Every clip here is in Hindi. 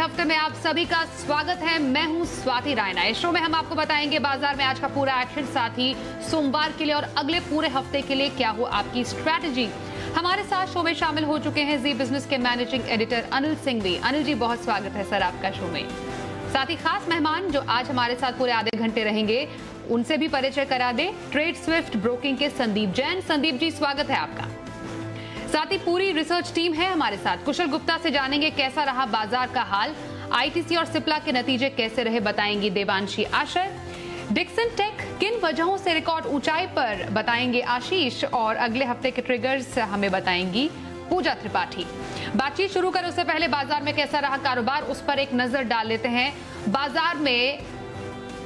हफ्ते में आप सभी का स्वागत है। मैं हूं स्वाति रायना। इस शो में हम आपको बताएंगे बाजार में आज का पूरा एक्शन, साथ ही सोमवार के लिए और अगले पूरे हफ्ते के लिए क्या हो आपकी स्ट्रैटेजी। हमारे साथ शो में शामिल हो चुके हैं जी बिजनेस के मैनेजिंग एडिटर अनिल सिंघवी। अनिल जी, बहुत स्वागत है सर आपका शो में। साथ ही खास मेहमान जो आज हमारे साथ पूरे आधे घंटे रहेंगे, उनसे भी परिचय करा दे। ट्रेड स्विफ्ट ब्रोकिंग के संदीप जैन। संदीप जी, स्वागत है आपका। साथ ही पूरी रिसर्च टीम है हमारे साथ। कुशल गुप्ता से जानेंगे कैसा रहा बाजार का हाल, आईटीसी और सिप्ला के नतीजे कैसे रहे, बताएंगी देवांशी आशर। डिक्सन टेक किन वजहों से रिकॉर्ड ऊंचाई पर, बताएंगे आशीष। और अगले हफ्ते के ट्रिगर्स हमें बताएंगी पूजा त्रिपाठी। बातचीत शुरू करें उससे पहले बाजार में कैसा रहा कारोबार, उस पर एक नजर डाल लेते हैं। बाजार में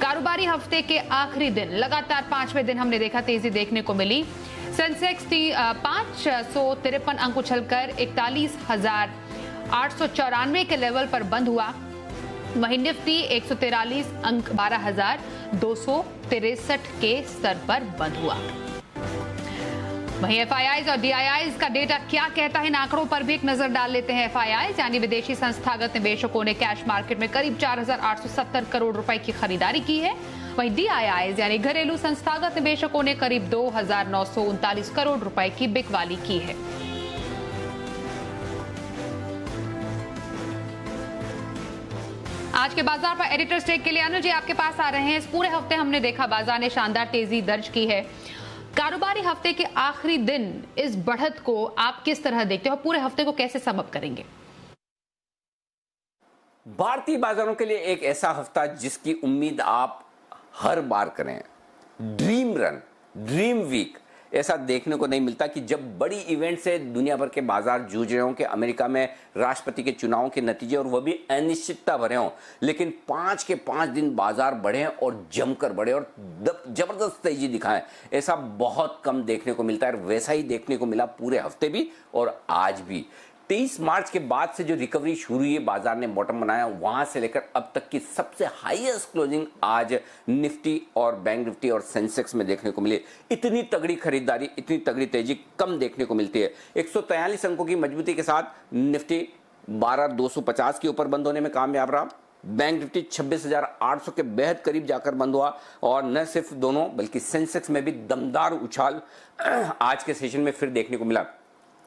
कारोबारी हफ्ते के आखिरी दिन लगातार 5वें दिन हमने देखा तेजी देखने को मिली। सेंसेक्स 553 अंक उछलकर 41,894 के लेवल पर बंद हुआ। वहीं निफ्टी 143 अंक 12,263 के स्तर पर बंद हुआ। वहीं एफआईआईज और डीआईआईज का डेटा क्या कहता है, इन आंकड़ों पर भी एक नजर डाल लेते हैं। एफआईआईज यानी विदेशी संस्थागत निवेशकों ने कैश मार्केट में करीब 4,870 करोड़ रुपए की खरीदारी की है। वहीं डीआईआईज यानी घरेलू संस्थागत निवेशकों ने करीब 2,939 करोड़ रुपए की बिकवाली की है। आज के बाजार पर एडिटर्स टेक के लिए अनिल जी आपके पास आ रहे हैं। इस पूरे हफ्ते हमने देखा बाजार ने शानदार तेजी दर्ज की है। कारोबारी हफ्ते के आखिरी दिन इस बढ़त को आप किस तरह देखते हो, पूरे हफ्ते को कैसे सम अप करेंगे? भारतीय बाजारों के लिए एक ऐसा हफ्ता जिसकी उम्मीद आप हर बार करें। ड्रीम रन, ड्रीम वीक ऐसा देखने को नहीं मिलता कि जब बड़ी इवेंट से दुनिया भर के बाजार जूझ रहे हों कि अमेरिका में राष्ट्रपति के चुनाव के नतीजे और वह भी अनिश्चितता भरे हों, लेकिन 5 के 5 दिन बाजार बढ़े और जमकर बढ़े और जबरदस्त तेजी दिखाएं। ऐसा बहुत कम देखने को मिलता है। वैसा ही देखने को मिला पूरे हफ्ते भी और आज भी। 23 मार्च के बाद से जो रिकवरी शुरू हुई है, बाजार ने बॉटम बनाया, वहां से लेकर अब तक की सबसे हाईएस्ट क्लोजिंग आज निफ्टी और बैंक निफ्टी और सेंसेक्स में देखने को मिली। इतनी तगड़ी खरीदारी, इतनी तगड़ी तेजी कम देखने को मिलती है। 143 अंकों की मजबूती के साथ निफ्टी 12,250 के ऊपर बंद होने में कामयाब रहा। बैंक निफ्टी 26,800 के बेहद करीब जाकर बंद हुआ और न सिर्फ दोनों बल्कि सेंसेक्स में भी दमदार उछाल आज के सेशन में फिर देखने को मिला।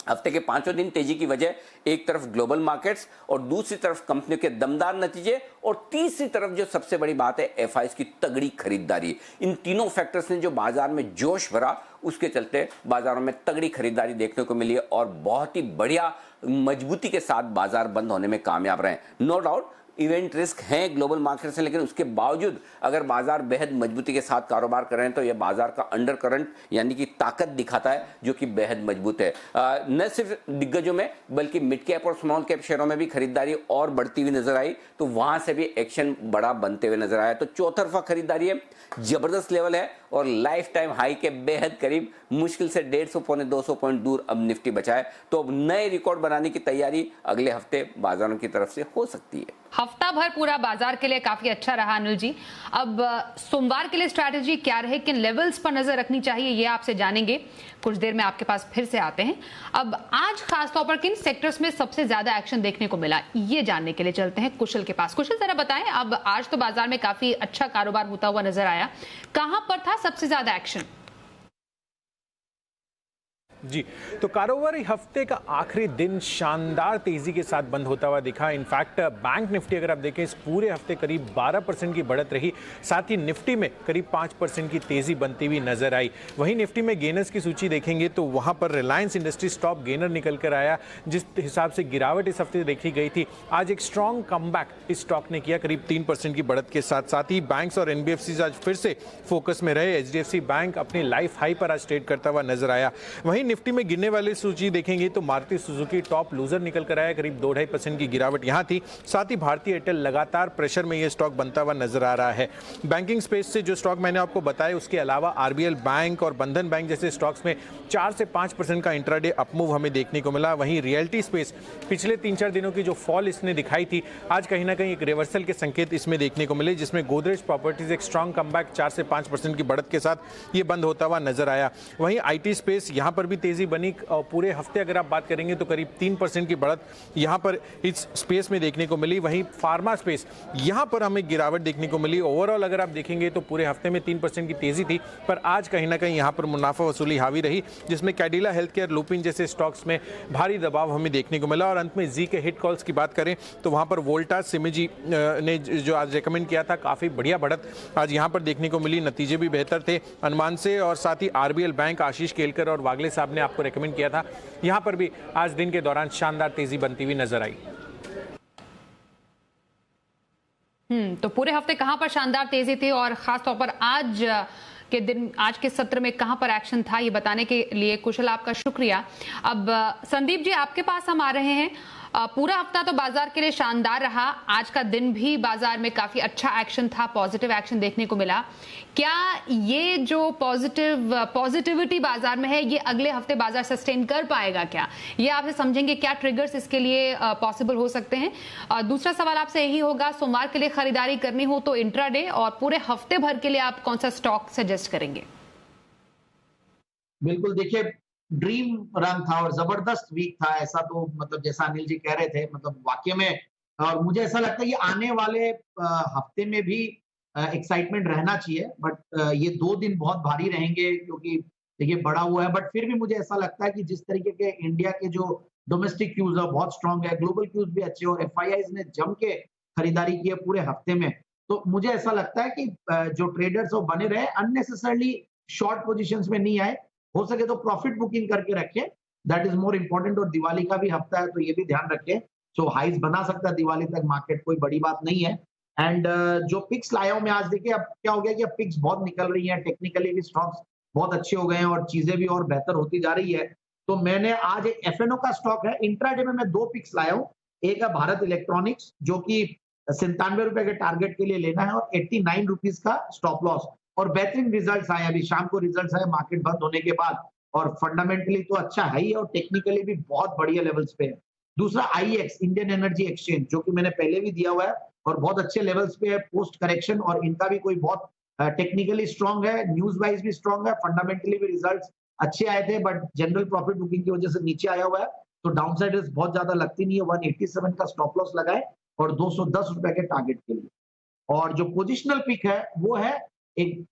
हफ्ते के 5वें दिन तेजी की वजह एक तरफ ग्लोबल मार्केट्स और दूसरी तरफ कंपनियों के दमदार नतीजे और तीसरी तरफ जो सबसे बड़ी बात है एफआईआईज की तगड़ी खरीदारी। इन तीनों फैक्टर्स ने जो बाजार में जोश भरा, उसके चलते बाजारों में तगड़ी खरीदारी देखने को मिली और बहुत ही बढ़िया मजबूती के साथ बाजार बंद होने में कामयाब रहे। नो डाउट इवेंट रिस्क हैं ग्लोबल मार्केट से, लेकिन उसके बावजूद अगर बाजार बेहद मजबूती के साथ कारोबार कर रहे हैं तो यह बाजार का अंडर करंट यानी कि ताकत दिखाता है जो कि बेहद मजबूत है। न सिर्फ दिग्गजों में बल्कि मिड कैप और स्मॉल कैप शेयरों में भी खरीदारी और बढ़ती हुई नजर आई, तो वहां से भी एक्शन बड़ा बनते हुए नजर आया। तो चौतरफा खरीदारी है, जबरदस्त लेवल है और लाइफ टाइम हाई के बेहद करीब, मुश्किल से 150 पौने 200 पॉइंट दूर अब निफ्टी बचा है। तो अब नए रिकॉर्ड बनाने की तैयारी अगले हफ्ते बाजारों की तरफ से हो सकती है। हफ्ता भर पूरा बाजार के लिए काफी अच्छा रहा अनिल जी। अब सोमवार के लिए स्ट्रैटेजी क्या रहे, किन लेवल्स पर नजर रखनी चाहिए, ये आपसे जानेंगे। कुछ देर में आपके पास फिर से आते हैं। अब आज खासतौर पर किन सेक्टर्स में सबसे ज्यादा एक्शन देखने को मिला, ये जानने के लिए चलते हैं कुशल के पास। कुशल, जरा बताएं, अब आज तो बाजार में काफी अच्छा कारोबार होता हुआ नजर आया, कहां पर था सबसे ज्यादा एक्शन? जी, तो कारोबारी हफ्ते का आखिरी दिन शानदार तेजी के साथ बंद होता हुआ दिखा। इनफैक्ट बैंक निफ्टी अगर आप देखें इस पूरे हफ्ते करीब 12% की बढ़त रही, साथ ही निफ्टी में करीब 5% की तेजी बनती हुई नजर आई। वहीं निफ्टी में गेनर्स की सूची देखेंगे तो वहां पर रिलायंस इंडस्ट्रीज टॉप गेनर निकल कर आया। जिस हिसाब से गिरावट इस हफ्ते देखी गई थी, आज एक स्ट्रॉन्ग कमबैक इस स्टॉक ने किया करीब 3% की बढ़त के साथ। साथ ही बैंक्स और एनबीएफसी आज फिर से फोकस में रहे। एचडीएफसी बैंक अपनी लाइफ हाई पर आज ट्रेड करता हुआ नजर आया। वहीं निफ्टी में गिरने वाली सूची देखेंगे तो मारुति सुजुकी टॉप लूजर निकल कर आया, करीब 2-2.5% की गिरावट यहां थी। साथ ही भारतीय एयरटेल लगातार प्रेशर में यह स्टॉक बनता हुआ नजर आ रहा है। बैंकिंग स्पेस से जो स्टॉक मैंने आपको बताया, उसके अलावा आरबीएल बैंक और बंधन बैंक जैसे स्टॉक्स में 4 से 5% का इंट्राडे अपमूव हमें देखने को मिला। वहीं रियल्टी स्पेस पिछले 3-4 दिनों की जो फॉल इसने दिखाई थी, आज कहीं ना कहीं एक रिवर्सल के संकेत इसमें देखने को मिले, जिसमें गोदरेज प्रॉपर्टीज एक स्ट्रॉन्ग कमबैक 4 से 5% की बढ़त के साथ ये बंद होता हुआ नजर आया। वहीं आईटी स्पेस यहां पर भी तेजी बनी। पूरे हफ्ते अगर आप बात करेंगे तो करीब 3% की बढ़त यहाँ पर इस स्पेस में देखने को मिली। वहीं फार्मा स्पेस यहाँ पर हमें गिरावट देखने को मिली। ओवरऑल अगर आप देखेंगे तो पूरे हफ्ते में 3% की तेजी थी, पर आज कहीं ना कहीं यहाँ पर मुनाफा वसूली हावी रही, जिसमें कैडिला हेल्थ केयर, लुपिन जैसे स्टॉक्स में भारी दबाव हमें देखने को मिला। और अंत में जी के हिट कॉल्स की बात करें तो वहाँ पर वोल्टास सिमेजी ने जो आज रेकमेंड किया था, काफ़ी बढ़िया बढ़त आज यहाँ पर देखने को मिली। नतीजे भी बेहतर थे अनुमान से। और साथ ही आरबीएल बैंक, आशीष केलकर और वागले साहब ने आपको रेकमेंड किया था, यहाँ पर भी आज दिन के दौरान शानदार तेजी बनती हुई नजर आई। तो पूरे हफ्ते कहां पर शानदार तेजी थी और खासतौर पर आज के दिन, आज के सत्र में कहां पर एक्शन था, ये बताने के लिए कुशल आपका शुक्रिया। अब संदीप जी आपके पास हम आ रहे हैं। पूरा हफ्ता तो बाजार के लिए शानदार रहा, आज का दिन भी बाजार में काफी अच्छा एक्शन था, पॉजिटिव एक्शन देखने को मिला। क्या ये जो पॉजिटिविटी बाजार में है, ये अगले हफ्ते बाजार सस्टेन कर पाएगा क्या? ये आपसे समझेंगे क्या ट्रिगर्स इसके लिए पॉसिबल हो सकते हैं। दूसरा सवाल आपसे यही होगा, सोमवार के लिए खरीदारी करनी हो तो इंट्राडे, और पूरे हफ्ते भर के लिए आप कौन सा स्टॉक सजेस्ट करेंगे? बिल्कुल, देखिए ड्रीम रन था और जबरदस्त वीक था, ऐसा तो मतलब जैसा अनिल जी कह रहे थे, मतलब वाकई में। और मुझे ऐसा लगता है कि आने वाले हफ्ते में भी एक्साइटमेंट रहना चाहिए, बट ये 2 दिन बहुत भारी रहेंगे क्योंकि देखिए बढ़ा हुआ है। बट फिर भी मुझे ऐसा लगता है कि जिस तरीके के इंडिया के जो डोमेस्टिक क्यूज है बहुत स्ट्रांग है, ग्लोबल क्यूज भी अच्छे, और एफआईआईज ने जम के खरीदारी की है पूरे हफ्ते में। तो मुझे ऐसा लगता है कि जो ट्रेडर्स वो बने रहे, अननेसेसरली शॉर्ट पोजीशंस में नहीं आए, हो सके तो प्रॉफिट बुकिंग करके रखें, दैट इज मोर इंपॉर्टेंट। और दिवाली का भी हफ्ता है तो ये भी ध्यान रखें। सो हाइज बना सकता है दिवाली तक मार्केट, कोई बड़ी बात नहीं है। एंड जो पिक्स लाया हूं मैं आज, देखिए अब क्या हो गया कि अब पिक्स बहुत निकल रही हैं, टेक्निकली भी स्टॉक्स बहुत अच्छे हो गए हैं और चीजें भी और बेहतर होती जा रही है। तो मैंने आज एक एफएनओ का स्टॉक है, इंट्राडे में मैं 2 पिक्स लाया हूँ। एक है भारत इलेक्ट्रॉनिक्स, जो कि 97 रुपए के टारगेट के लिए लेना है, और 89 रुपीज का स्टॉप लॉस। और बेहतरीन रिजल्ट्स आए, अभी शाम को रिजल्ट्स आए मार्केट बंद होने के बाद, और फंडामेंटली तो अच्छा है ही और टेक्निकली भी बहुत बढ़िया लेवल्स पे है। दूसरा आईएक्स, इंडियन एनर्जी एक्सचेंज, जो कि मैंने पहले भी दिया हुआ है और बहुत अच्छे लेवल्स पे है पोस्ट करेक्शन, और इनका भी कोई बहुत टेक्निकली स्ट्रांग है, न्यूज वाइज भी स्ट्रांग है, फंडामेंटली भी रिजल्ट्स अच्छे आए थे, बट जनरल प्रॉफिट बुकिंग की वजह से नीचे आया हुआ है। तो डाउनसाइड रिस्क बहुत ज्यादा लगती नहीं है। 187 का स्टॉप लॉस लगाए और 210 रुपए के टारगेट के लिए। और जो पोजिशनल पिक है वो है एक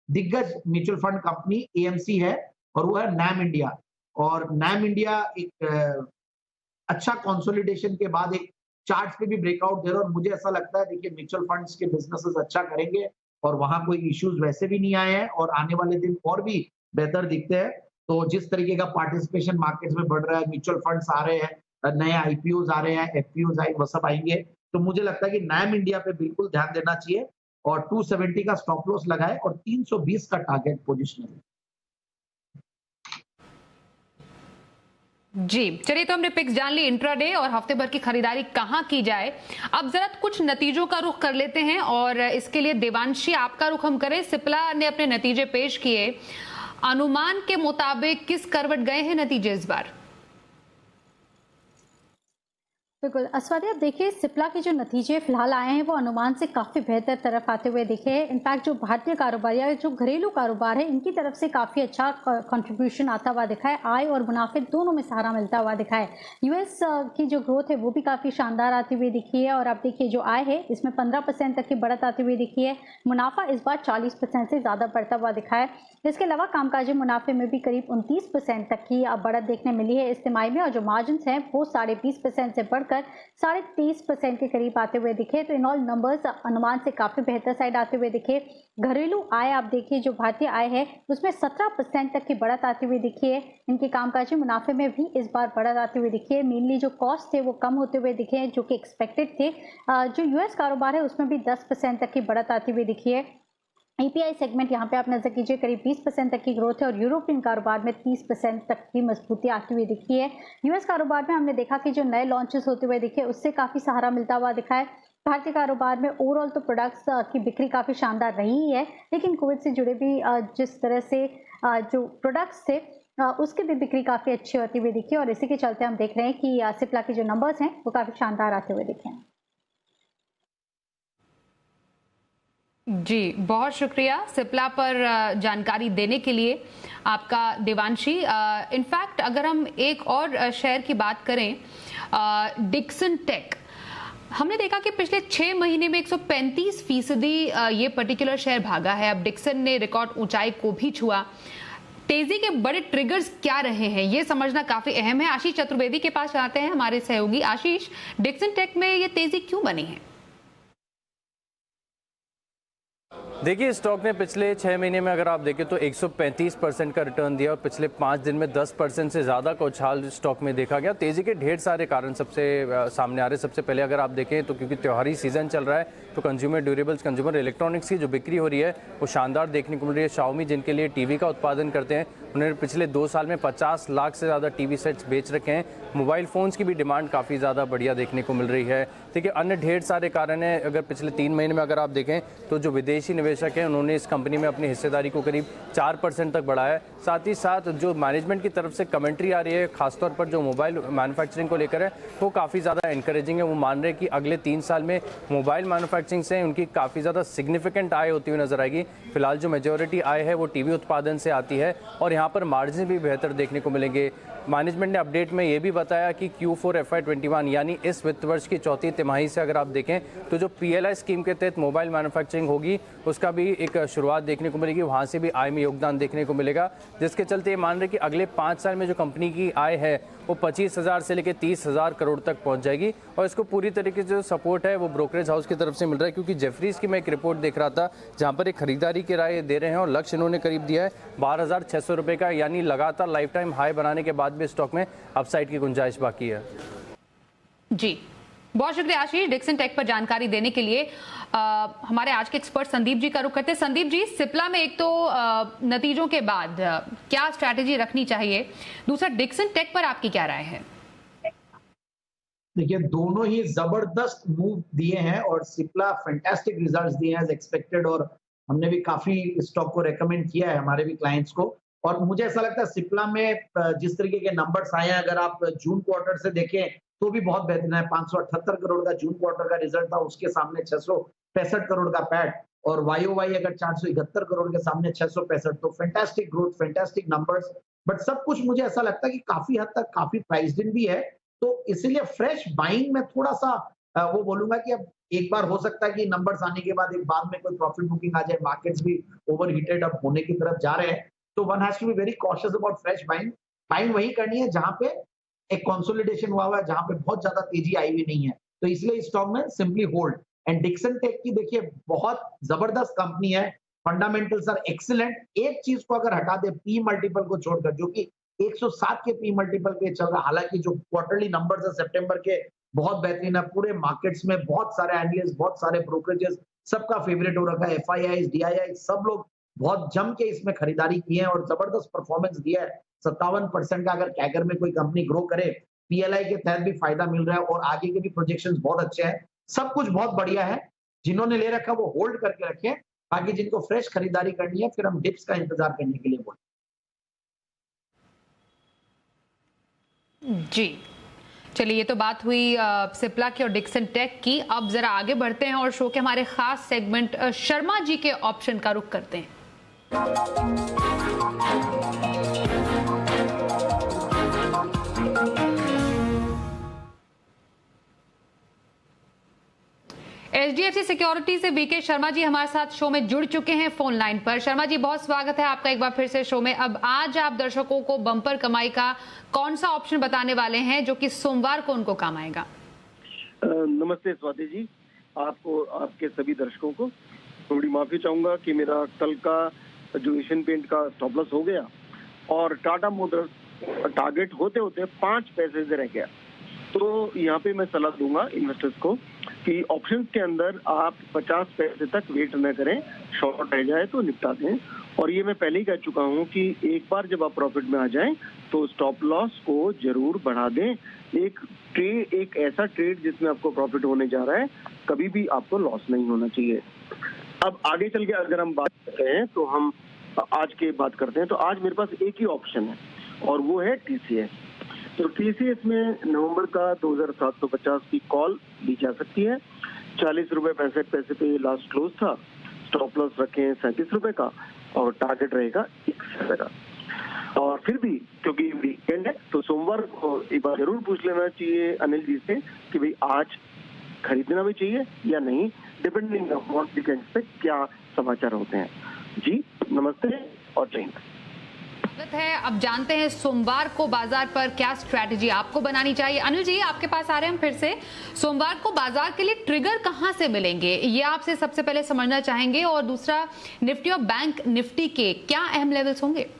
दिग्गज म्यूचुअल फंड कंपनी एएमसी है, और वो है नैम इंडिया। और नैम इंडिया एक अच्छा कंसोलिडेशन के बाद एक चार्ट्स पे भी ब्रेकआउट दे रहा है, और मुझे ऐसा लगता है देखिए म्यूचुअल फंड्स के बिजनेसेस अच्छा करेंगे और वहां कोई इश्यूज वैसे भी नहीं आए हैं, और आने वाले दिन और भी बेहतर दिखते हैं। तो जिस तरीके का पार्टिसिपेशन मार्केट्स में बढ़ रहा है, म्यूचुअल फंड्स आ रहे हैं, नए आईपीओज आ रहे हैं, एफपीओज आए, वो सब आएंगे, तो मुझे लगता है कि नैम इंडिया पे बिल्कुल ध्यान देना चाहिए। और 270 का स्टॉप लॉस लगाए और 320 का टारगेट पोजीशन है। जी चलिए, तो हमने पिक्स जान ली इंट्राडे और हफ्ते भर की खरीदारी कहां की जाए। अब जरा कुछ नतीजों का रुख कर लेते हैं, और इसके लिए देवांशी आपका रुख हम करें। सिप्ला ने अपने नतीजे पेश किए, अनुमान के मुताबिक किस करवट गए हैं नतीजे इस बार? बिल्कुल अस्वाति, आप देखिए सिप्ला के जो नतीजे फिलहाल आए हैं वो अनुमान से काफ़ी बेहतर तरफ आते हुए दिखे हैं। इनफैक्ट जो भारतीय कारोबार या जो घरेलू कारोबार है, इनकी तरफ से काफ़ी अच्छा कंट्रीब्यूशन आता हुआ दिखा है, आय और मुनाफे दोनों में सहारा मिलता हुआ दिखा है। यूएस की जो ग्रोथ है वो भी काफ़ी शानदार आती हुई दिखी है, और आप देखिए जो आय है इसमें 15% तक की बढ़त आती हुई दिखी है। मुनाफा इस बार 40% से ज़्यादा बढ़ता हुआ दिखा है। इसके अलावा कामकाजी मुनाफे में भी करीब 29% तक की बढ़त देखने मिली है इस तिमाही में, और जो मार्जिन हैं वो 20.5% से बढ़कर 23.5% के करीब आते हुए दिखे। तो इन ऑल नंबर्स अनुमान से काफ़ी बेहतर साइड आते हुए दिखे। घरेलू आय आप देखिए जो भारतीय आय है उसमें 17% तक की बढ़त आती हुई दिखी है। इनके कामकाजी मुनाफे में भी इस बार बढ़त आती हुई दिखी है। मेनली जो कॉस्ट थे वो कम होते हुए दिखे हैं जो कि एक्सपेक्टेड थे। जो यूएस कारोबार है उसमें भी 10% तक की बढ़त आती हुई दिखी है। एपीआई सेगमेंट यहाँ पे आप नजर कीजिए करीब 20% तक की ग्रोथ है, और यूरोपियन कारोबार में 30% तक की मजबूती आती हुई दिखी है। यूएस कारोबार में हमने देखा कि जो नए लॉन्चेस होते हुए दिखे उससे काफ़ी सहारा मिलता हुआ दिखा है। भारतीय कारोबार में ओवरऑल तो प्रोडक्ट्स की बिक्री काफ़ी शानदार रही है, लेकिन कोविड से जुड़े भी जिस तरह से जो प्रोडक्ट्स थे उसकी भी बिक्री काफ़ी अच्छी होती हुई दिखी, और इसी के चलते हम देख रहे हैं कि सिप्ला के जो नंबर्स हैं वो काफ़ी शानदार आते हुए दिखे हैं। जी, बहुत शुक्रिया सिप्ला पर जानकारी देने के लिए आपका, देवांशी। इनफैक्ट अगर हम एक और शेयर की बात करें, डिक्सन टेक, हमने देखा कि पिछले 6 महीने में 135% ये पर्टिकुलर शेयर भागा है। अब डिक्सन ने रिकॉर्ड ऊंचाई को भी छुआ। तेजी के बड़े ट्रिगर्स क्या रहे हैं, ये समझना काफी अहम है। आशीष चतुर्वेदी के पास जाते हैं, हमारे सहयोगी। आशीष, डिक्सन टेक में ये तेजी क्यों बनी है? देखिए, स्टॉक ने पिछले 6 महीने में अगर आप देखें तो 135% का रिटर्न दिया और पिछले 5 दिन में 10% से ज़्यादा का उछाल स्टॉक में देखा गया। तेज़ी के ढेर सारे कारण सबसे सामने आ रहे हैं। सबसे पहले अगर आप देखें तो क्योंकि त्योहारी सीज़न चल रहा है तो कंज्यूमर ड्यूरेबल्स, कंज्यूमर इलेक्ट्रॉनिक्स की जो बिक्री हो रही है वो शानदार देखने को मिल रही है। शाओमी, जिनके लिए टीवी का उत्पादन करते हैं, उन्होंने पिछले 2 साल में 50 लाख से ज़्यादा टीवी सेट्स बेच रखे हैं। मोबाइल फ़ोन्स की भी डिमांड काफ़ी ज़्यादा बढ़िया देखने को मिल रही है। ठीक है, अन्य ढेर सारे कारण हैं। अगर पिछले 3 महीने में अगर आप देखें तो जो विदेशी निवेशक हैं उन्होंने इस कंपनी में अपनी हिस्सेदारी को करीब 4% तक बढ़ाया है। साथ ही साथ जो मैनेजमेंट की तरफ से कमेंट्री आ रही है, खासतौर पर जो मोबाइल मैन्युफैक्चरिंग को लेकर है, वो काफ़ी ज़्यादा एनकरेजिंग है। वो मान रहे हैं कि अगले 3 साल में मोबाइल मैन्युफैक्चरिंग से उनकी काफ़ी ज़्यादा सिग्निफिकेंट आय होती हुई नजर आएगी। फिलहाल जो मेजॉरिटी आय है वो टीवी उत्पादन से आती है और यहाँ पर मार्जिन भी बेहतर देखने को मिलेंगे। मैनेजमेंट ने अपडेट में ये भी बताया कि Q4 FY21 यानी इस वित्त वर्ष की चौथी तिमाही से अगर आप देखें तो जो PLI स्कीम के तहत मोबाइल मैन्युफैक्चरिंग होगी उसका भी एक शुरुआत देखने को मिलेगी। वहाँ से भी आय में योगदान देखने को मिलेगा, जिसके चलते ये मान रहे कि अगले 5 साल में जो कंपनी की आय है वो 25,000 से लेकर 30,000 करोड़ तक पहुंच जाएगी। और इसको पूरी तरीके से जो सपोर्ट है वो ब्रोकरेज हाउस की तरफ से मिल रहा है, क्योंकि जेफरीज की मैं एक रिपोर्ट देख रहा था जहां पर एक खरीदारी की राय दे रहे हैं और लक्ष्य इन्होंने करीब दिया है 12,600 रुपये का, यानी लगातार लाइफ टाइम हाई बनाने के बाद भी स्टॉक में अपसाइड की गुंजाइश बाकी है। जी, बहुत शुक्रिया आशीष, डिक्सन टेक पर जानकारी देने के लिए। हमारे आज के एक्सपर्ट संदीप जी का रुख करते हैं। संदीप जी, सिप्ला में एक तो नतीजों के बाद क्या स्ट्रैटेजी रखनी चाहिए, दूसरा डिक्सन टेक पर आपकी क्या राय है? देखिए, दोनों ही जबरदस्त मूव दिए हैं और सिप्ला फैंटास्टिक रिजल्ट्स दिए हैं एज एक्सपेक्टेड, और हमने भी काफी स्टॉक को रेकमेंड किया है हमारे भी क्लाइंट्स को। और मुझे ऐसा लगता है सिप्ला में जिस तरीके के नंबर्स आए हैं, अगर आप जून क्वार्टर से देखें तो भी बहुत बेहतरीन है। 578 करोड़ का जून क्वार्टर का रिजल्ट था, उसके सामने 665 करोड़ का पैट, और YOY अगर 471 करोड़ के सामने 665, तो fantastic growth, fantastic numbers. But सब कुछ मुझे ऐसा लगता है कि काफी हद तक काफी प्राइस्ड इन भी है, तो इसीलिए फ्रेश बाइंग में थोड़ा सा वो बोलूंगा कि अब एक बार हो सकता है कि नंबर्स आने के बाद एक बाद में कोई प्रॉफिट बुकिंग आ जाए, मार्केट्स भी ओवर हीटेड अप होने की तरफ जा रहे हैं, तो one has to be very cautious about fresh buying. Buying वही करनी है जहां पे एक कंसोलिडेशन हुआ हुआ है, जहां पे बहुत ज्यादा तेजी आई हुई नहीं है, तो इसलिए इस स्टॉक में simply hold. And Dixon tech की देखिए बहुत जबरदस्त कंपनी है, फंडामेंटल्स आर एक्सीलेंट। एक चीज को अगर हटा दे, पी मल्टीपल को छोड़कर, जो कि 107 के पी मल्टीपल पे चल रहा है, हालांकि जो क्वार्टरली नंबर्स है सितंबर के बहुत बेहतरीन है, पूरे मार्केट्स में बहुत सारे एनालिस्ट, बहुत सारे ब्रोकरेजेस, सबका फेवरेट हो रखा है, FIIs, DIIs, सब लोग बहुत जम के इसमें खरीदारी की है और जबरदस्त परफॉर्मेंस दिया है। 57% का अगर कैगर में कोई कंपनी ग्रो करे, PLI के तहत भी फायदा मिल रहा है और आगे के भी प्रोजेक्शंस बहुत अच्छे हैं, सब कुछ बहुत बढ़िया है। जिन्होंने ले रखा वो होल्ड करके रखे, बाकी जिनको फ्रेश खरीदारी करनी है फिर हम डिप्स का इंतजार करने के लिए बोले। जी, चलिए, ये तो बात हुई सिप्ला की और डिक्सन टेक की। अब जरा आगे बढ़ते हैं और शो के हमारे खास सेगमेंट शर्मा जी के ऑप्शन का रुख करते हैं। HDFC सिक्योरिटी से VK शर्मा जी हमारे साथ शो में जुड़ चुके हैं फोन लाइन पर। शर्मा जी, बहुत स्वागत है आपका एक बार फिर से शो में। अब आज आप दर्शकों को बम्पर कमाई का कौन सा ऑप्शन बताने वाले हैं जो कि सोमवार को उनको काम आएगा? नमस्ते स्वाति जी, आपको, आपके सभी दर्शकों को थोड़ी माफी चाहूंगा कि मेरा कल का जो एशियन पेंट का स्टॉप लॉस हो गया और टाटा मोटर्स टारगेट होते होते 5 पैसे से रह गया। तो यहाँ पे मैं सलाह दूंगा इन्वेस्टर्स को कि ऑप्शंस के अंदर आप 50 पैसे तक वेट न करें, शॉर्ट रह जाए तो निपटा दें। और ये मैं पहले ही कह चुका हूँ कि एक बार जब आप प्रॉफिट में आ जाएं तो स्टॉप लॉस को जरूर बढ़ा दें। एक ऐसा ट्रेड जिसमें आपको प्रॉफिट होने जा रहा है, कभी भी आपको लॉस नहीं होना चाहिए। अब आगे चल के अगर हम बात करते हैं तो हम आज की बात करते हैं, तो आज मेरे पास एक ही ऑप्शन है और वो है TCS। तो TCS में नवंबर का 2750 की कॉल ली जा सकती है। 40 रुपए 65 पैसे पे लास्ट क्लोज था। स्टॉप लॉस रखें 37 रुपए का और टारगेट रहेगा 21 रुपए का। और फिर भी क्योंकि वीकेंड है तो सोमवार को एक बार जरूर पूछ लेना चाहिए अनिल जी से कि भाई आज खरीदना भी चाहिए या नहीं, डिपेंडिंग ऑन वीकेंड पे क्या समाचार होते हैं। जी नमस्ते और जय हिंद। स्वागत है। अब जानते हैं सोमवार को बाजार पर क्या स्ट्रैटेजी आपको बनानी चाहिए। अनिल जी आपके पास आ रहे हैं फिर से। सोमवार को बाजार के लिए ट्रिगर कहां से मिलेंगे ये आपसे सबसे पहले समझना चाहेंगे, और दूसरा निफ्टी और बैंक निफ्टी के क्या अहम लेवल्स होंगे?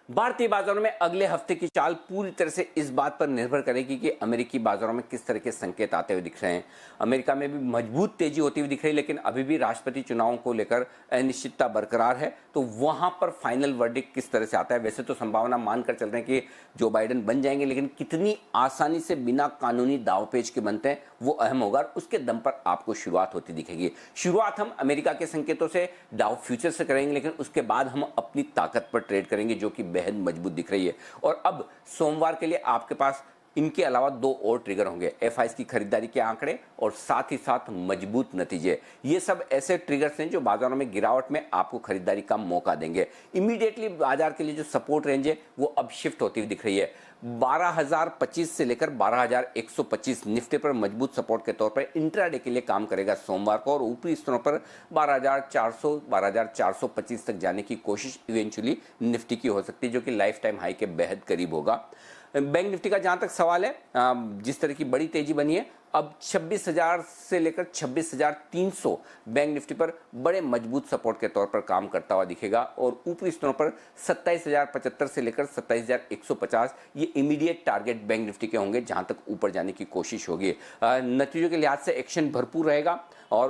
भारतीय बाजारों में अगले हफ्ते की चाल पूरी तरह से इस बात पर निर्भर करेगी कि अमेरिकी बाजारों में किस तरह के संकेत आते हुए दिख रहे हैं। अमेरिका में भी मजबूत तेजी होती हुई दिख रही है, लेकिन अभी भी राष्ट्रपति चुनावों को लेकर अनिश्चितता बरकरार है, तो वहां पर फाइनल वर्डिक्ट किस तरह से आता है। वैसे तो संभावना मानकर चल रहे हैं कि जो बाइडेन बन जाएंगे, लेकिन कितनी आसानी से बिना कानूनी दावपेच के बनते हैं वो अहम होगा, और उसके दम पर आपको शुरुआत होती दिखेगी। शुरुआत हम अमेरिका के संकेतों से डाउ फ्यूचर से करेंगे, लेकिन उसके बाद हम अपनी ताकत पर ट्रेड करेंगे जो कि बेहद मजबूत दिख रही है। और अब सोमवार के लिए आपके पास इनके अलावा दो और ट्रिगर होंगे, एफआईएस की खरीदारी के आंकड़े और साथ ही साथ मजबूत नतीजे। ये सब ऐसे ट्रिगर्स हैं जो बाजारों में गिरावट में आपको खरीदारी का मौका देंगे। इमीडिएटली बाजार के लिए जो सपोर्ट रेंज है वो अब शिफ्ट होती हुई दिख रही है। 12,025 से लेकर 12,125 निफ्टी पर मजबूत सपोर्ट के तौर पर इंट्राडे के लिए काम करेगा सोमवार को, और ऊपरी स्तरों पर 12,400 12,425 तक जाने की कोशिश इवेंचुअली निफ्टी की हो सकती है, जो कि लाइफ टाइम हाई के बेहद करीब होगा। बैंक निफ्टी का जहां तक सवाल है, जिस तरह की बड़ी तेजी बनी है, अब 26,000 से लेकर 26,300 बैंक निफ्टी पर बड़े मजबूत सपोर्ट के तौर पर काम करता हुआ दिखेगा, और ऊपरी स्तरों पर 27,075 से लेकर 27,150 ये इमीडिएट टारगेट बैंक निफ्टी के होंगे जहां तक ऊपर जाने की कोशिश होगी। नतीजों के लिहाज से एक्शन भरपूर रहेगा और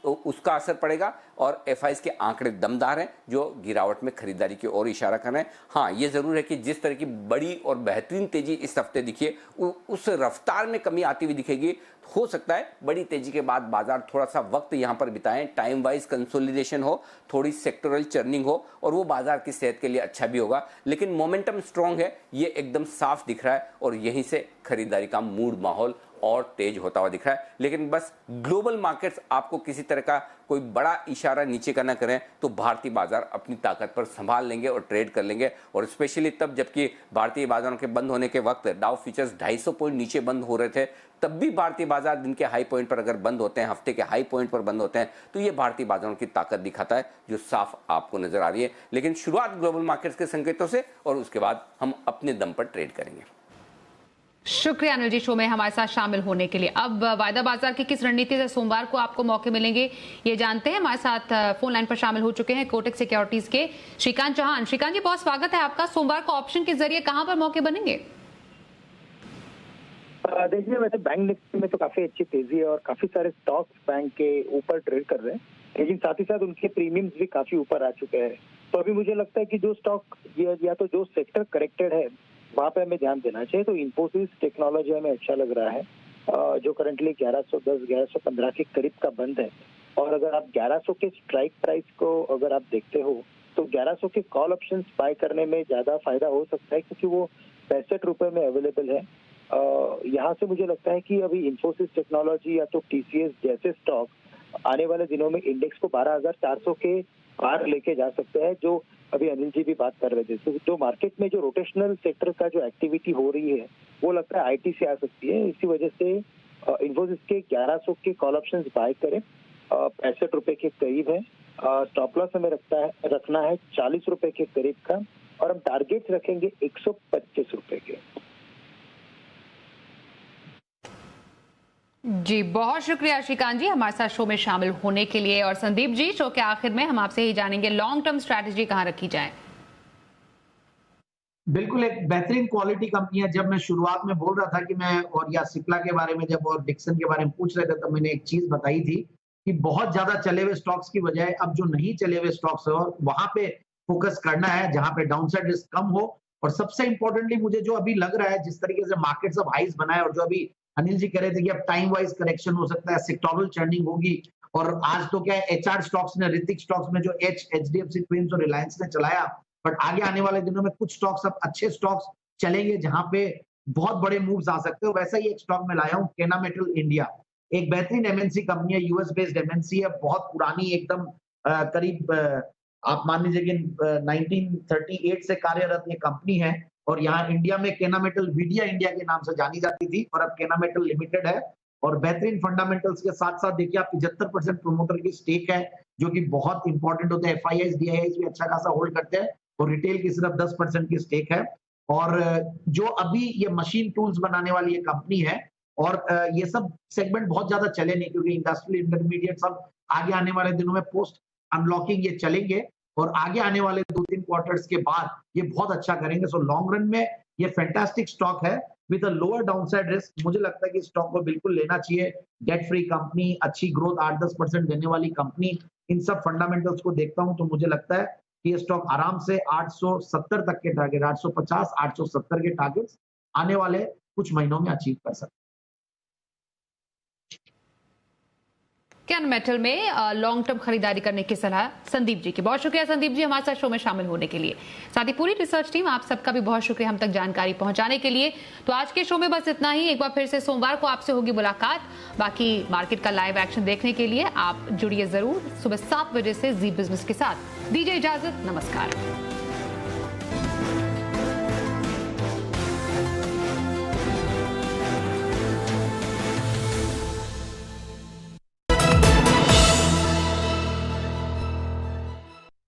उसका असर पड़ेगा, और एफआईएस के आंकड़े दमदार हैं जो गिरावट में खरीदारी की ओर इशारा कर रहे हैं। हाँ, ये जरूर है कि जिस तरह की बड़ी और बेहतरीन तेजी इस हफ्ते दिखी है उस रफ्तार में कमी आती हुई दिखेगी। हो सकता है बड़ी तेजी के बाद बाजार थोड़ा सा वक्त यहां पर बिताएं, टाइम वाइज कंसोलिडेशन हो, थोड़ी सेक्टरल चर्निंग हो, और वो बाजार की सेहत के लिए अच्छा भी होगा। लेकिन मोमेंटम स्ट्रांग है, ये एकदम साफ दिख रहा है, और यहीं से खरीदारी का मूड माहौल और तेज होता हुआ दिख रहा है। लेकिन बस ग्लोबल मार्केट्स आपको किसी तरह का कोई बड़ा इशारा नीचे का ना करें तो भारतीय बाजार अपनी ताकत पर संभाल लेंगे और ट्रेड कर लेंगे। और स्पेशली तब जबकि भारतीय बाजारों के बंद होने के वक्त डाउ फ्यूचर्स 250 पॉइंट नीचे बंद हो रहे थे, तब भी भारतीय बाजार दिन के हाई पॉइंट पर अगर बंद होते हैं, हफ्ते के हाई पॉइंट पर बंद होते हैं, तो ये भारतीय बाजारों की ताकत दिखाता है जो साफ आपको नजर आ रही है। लेकिन शुरुआत ग्लोबल मार्केट्स के संकेतों से, और उसके बाद हम अपने दम पर ट्रेड करेंगे। शुक्रिया अनिल जी शो में हमारे साथ शामिल होने के लिए। अब वायदा बाजार की किस रणनीति से सोमवार को आपको मौके मिलेंगे ये जानते हैं। हमारे साथ फोन लाइन पर शामिल हो चुके हैं कोटक सिक्योरिटीज के श्रीकांत चौहान। श्रीकांत जी बहुत स्वागत है आपका। सोमवार को ऑप्शन के जरिए कहां पर मौके बनेंगे? देखिए, वैसे बैंक निफ्टी में तो काफी अच्छी तेजी है और काफी सारे स्टॉक्स बैंक के ऊपर ट्रेड कर रहे हैं, लेकिन साथ ही साथ उनके प्रीमियम्स भी काफी ऊपर आ चुके हैं। तो अभी मुझे लगता है कि जो स्टॉक या तो जो सेक्टर करेक्टेड है वहाँ पे हमें ध्यान देना चाहिए। तो इन्फोसिस टेक्नोलॉजी हमें अच्छा लग रहा है, जो करंटली 1110 1115 के करीब का बंद है। और अगर आप 1100 के स्ट्राइक प्राइस को अगर आप देखते हो तो 1100 के कॉल ऑप्शंस बाय करने में ज्यादा फायदा हो सकता है, क्योंकि वो 65 रुपए में अवेलेबल है। यहाँ से मुझे लगता है कि अभी इन्फोसिस टेक्नोलॉजी या तो टीसीएस जैसे स्टॉक आने वाले दिनों में इंडेक्स को 12,400 के पार लेके जा सकते हैं, जो अभी अनिल जी भी बात कर रहे थे। तो जो मार्केट में जो रोटेशनल सेक्टर का जो एक्टिविटी हो रही है वो लगता है आईटी से आ सकती है। इसी वजह से इन्फोसिस के 1100 के कॉल ऑप्शंस बाय करें, 65 रुपए के करीब है। स्टॉप लॉस हमें रखना है 40 रुपए के करीब का, और हम टारगेट रखेंगे 125 रुपए के। जी बहुत शुक्रिया श्रीकांत जी हमारे साथ शो में शामिल होने के लिए। और संदीप जी, शो के आखिर में हम आपसे ही जानेंगे लॉन्ग टर्म स्ट्रैटेजी कहां रखी जाए? बिल्कुल, एक बेहतरीन क्वालिटी कंपनी है। जब मैं शुरुआत में बोल रहा था कि मैं और या सिप्ला के बारे में जब और डिक्सन के बारे में पूछ रहे थे, तो मैंने एक चीज बताई थी कि बहुत ज्यादा चले हुए स्टॉक्स की बजाय अब जो नहीं चले हुए स्टॉक्स है और वहां पे फोकस करना है जहां पे डाउनसाइड रिस्क कम हो। और सबसे इंपॉर्टेंटली मुझे जो अभी लग रहा है, जिस तरीके से मार्केट्स अब हाइज बनाए, और जो अभी अनिल जी कह रहे थे कि अब टाइम वाइज करेक्शन हो सकता है, सेक्टोरल चर्निंग होगी। और आज तो क्या है, एचआर स्टॉक्स ने, ऋतिक स्टॉक्स में जो एचडीएफसी ट्विंस और रिलायंस ने चलाया, बट आगे आने वाले दिनों में कुछ स्टॉक्स अब अच्छे स्टॉक्स चलेंगे जहां पे बहुत बड़े मूव्स आ सकते हो। वैसा ही एक स्टॉक में लाया हूं, केना मेटल इंडिया। एक बेहतरीन एमएनसी कंपनी है, यूएस बेस्ड एमएनसी है, बहुत पुरानी एकदम करीब आप मान लीजिए कि 1938 से कार्यरत ये कंपनी है और यहाँ इंडिया में केनामेटल वीडिया इंडिया के नाम से जानी जाती थी और अब केनामेटल लिमिटेड है और बेहतरीन फंडामेंटल्स के साथ साथ देखिए आप 75% प्रोमोटर की स्टेक है जो कि बहुत इंपॉर्टेंट होता है। FIIs DIIs भी अच्छा खासा होल्ड करते हैं और रिटेल की सिर्फ 10% की स्टेक है। और जो अभी ये मशीन टूल्स बनाने वाली ये कंपनी है और ये सब सेगमेंट बहुत ज्यादा चले नहीं क्योंकि इंडस्ट्रियल इंटरमीडिएट सब आगे आने वाले दिनों में पोस्ट अनलॉकिंग ये चलेंगे और आगे आने वाले 2-3 क्वार्टर्स के बाद ये बहुत अच्छा करेंगे। सो लॉन्ग रन में ये फैंटास्टिक स्टॉक है with a lower downside risk. मुझे लगता है कि स्टॉक को बिल्कुल लेना चाहिए। डेट फ्री कंपनी, अच्छी ग्रोथ 8-10% देने वाली कंपनी, इन सब फंडामेंटल्स को देखता हूं तो मुझे लगता है कि ये स्टॉक आराम से 870 तक के टारगेट, 850, 870 के टारगेट्स आने वाले कुछ महीनों में अचीव कर सकते हैं। कैन मेटल में लॉन्ग टर्म खरीदारी करने की सलाह संदीप जी की। बहुत शुक्रिया संदीप जी हमारे साथ शो में शामिल होने के लिए। साथ ही पूरी रिसर्च टीम आप सबका भी बहुत शुक्रिया हम तक जानकारी पहुंचाने के लिए। तो आज के शो में बस इतना ही। एक बार फिर से सोमवार को आपसे होगी मुलाकात। बाकी मार्केट का लाइव एक्शन देखने के लिए आप जुड़िए जरूर सुबह 7 बजे से जी बिजनेस के साथ। दीजिए इजाजत, नमस्कार।